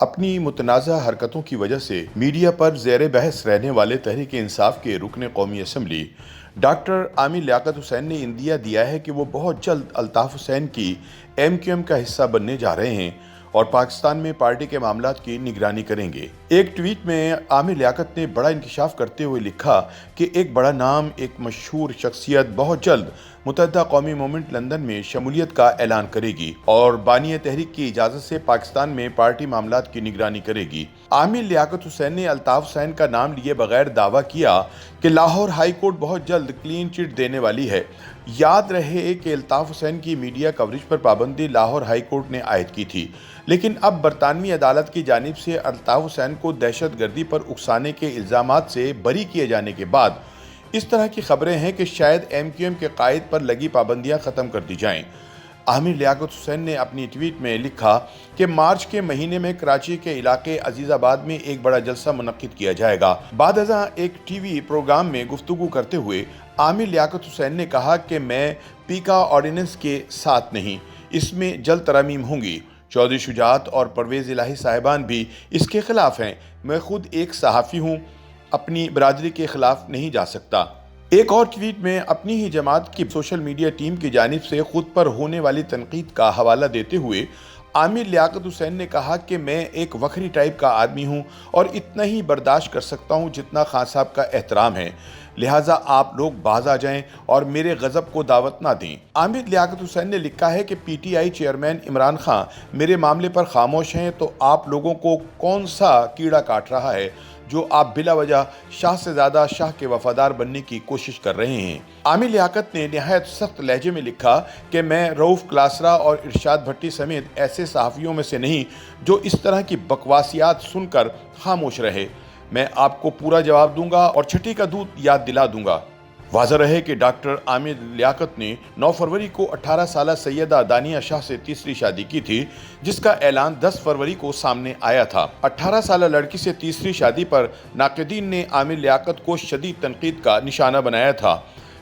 اپنی متنازع حرکتوں کی وجہ سے میڈیا پر زیر بحث رہنے والے تحریک انصاف کے رکن قومی اسمبلی ڈاکٹر عامر لیاقت حسین نے اندیا دیا ہے کہ وہ بہت جلد الطاف حسین کی MQM کا حصہ بننے جا رہے ہیں اور پاکستان میں پارٹی کے معاملات کی نگرانی کریں گے۔ ایک ٹویٹ میں عامر لیاقت نے بڑا انکشاف کرتے ہوئے لکھا کہ ایک بڑا نام، ایک مشہور شخصیت بہت جلد متحدہ قومی موومنٹ لندن میں شمولیت کا اعلان کرے گی اور بانی تحریک کی اجازت سے پاکستان میں پارٹی معاملات کی نگرانی کرے گی۔ عامر لیاقت حسین نے الطاف حسین کا نام لیے بغیر دعویٰ کیا کہ لاہور ہائی کورٹ بہت جلد کلین چٹ دینے والی ہے۔ یاد رہے کہ الطاف حسین کی میڈیا کوریج پر پابندی لاہور ہائی کورٹ نے عائد کی تھی، لیکن اب برطانوی عدالت کی جانب سے الطاف حسین کو دہشت گردی پر اکسانے کے الزامات سے بری کیے جانے کے بعد اس طرح کی خبریں ہیں کہ شاید MQM کے قائد پر لگی پابندیاں ختم کر دی جائیں۔ عامر لیاقت حسین نے اپنی ٹویٹ میں لکھا کہ مارچ کے مہینے میں کراچی کے علاقے عزیز آباد میں ایک بڑا جلسہ منعقد کیا جائے گا۔ بعد ازاں ایک ٹی وی پروگرام میں گفتگو کرتے ہوئے عامر لیاقت حسین نے کہا کہ میں پیکا آرڈیننس کے ساتھ نہیں، اس میں جلد ترامیم ہوں گی۔ چودھری شجاعت اور پرویز الہی صاحبان بھی اس کے خلاف ہیں۔ میں خود ایک صحافی ہوں، اپنی برادری کے خلاف نہیں جا سکتا۔ ایک اور ٹویٹ میں اپنی ہی جماعت کی سوشل میڈیا ٹیم کی جانب سے خود پر ہونے والی تنقید کا حوالہ دیتے ہوئے عامر لیاقت حسین نے کہا کہ میں ایک وکھری ٹائپ کا آدمی ہوں اور اتنا ہی برداشت کر سکتا ہوں جتنا خان صاحب کا احترام ہے، لہٰذا آپ لوگ باز آ جائیں اور میرے غضب کو دعوت نہ دیں۔ عامر لیاقت حسین نے لکھا ہے کہ PTI چیئرمین عمران خان میرے معاملے پر خاموش ہیں، تو آپ لوگوں کو کون سا کیڑا کاٹ رہا ہے جو آپ بلا وجہ شاہ سے زیادہ شاہ کے وفادار بننے کی کوشش کر رہے ہیں۔ عامر لیاقت نے نہایت سخت لہجے میں لکھا کہ میں رؤف کلاسرا اور ارشاد بھٹی سمیت ایسے صحافیوں میں سے نہیں جو اس طرح کی بکواسیات سن کر خاموش رہے۔ میں آپ کو پورا جواب دوں گا اور چھٹی کا دودھ یاد دلا دوں گا۔ واضح رہے کہ ڈاکٹر عامر لیاقت نے 9 فروری کو 18 سالہ سیدہ دانیہ شاہ سے تیسری شادی کی تھی، جس کا اعلان 10 فروری کو سامنے آیا تھا۔ 18 سالہ لڑکی سے تیسری شادی پر ناقدین نے عامر لیاقت کو شدید تنقید کا نشانہ بنایا تھا،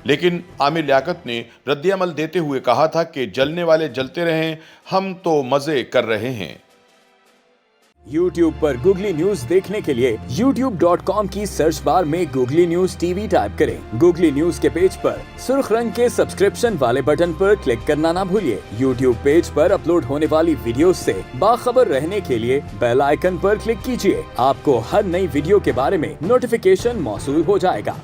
لیکن عامر لیاقت نے رد عمل دیتے ہوئے کہا تھا کہ جلنے والے جلتے رہیں، ہم تو مزے کر رہے ہیں۔ YouTube پر گوگلی نیوز دیکھنے کے لیے youtube.com کی سرچ بار میں گوگلی نیوز TV ٹائپ کریں۔ گوگلی نیوز کے پیج پر سرخ رنگ کے سبسکرپشن والے بٹن پر کلک کرنا نہ بھولیے۔ YouTube پیج پر اپلوڈ ہونے والی ویڈیوز سے باخبر رہنے کے لیے بیل آئیکن پر کلک کیجیے۔ آپ کو ہر نئی ویڈیو کے بارے میں نوٹیفیکیشن موصول ہو جائے گا۔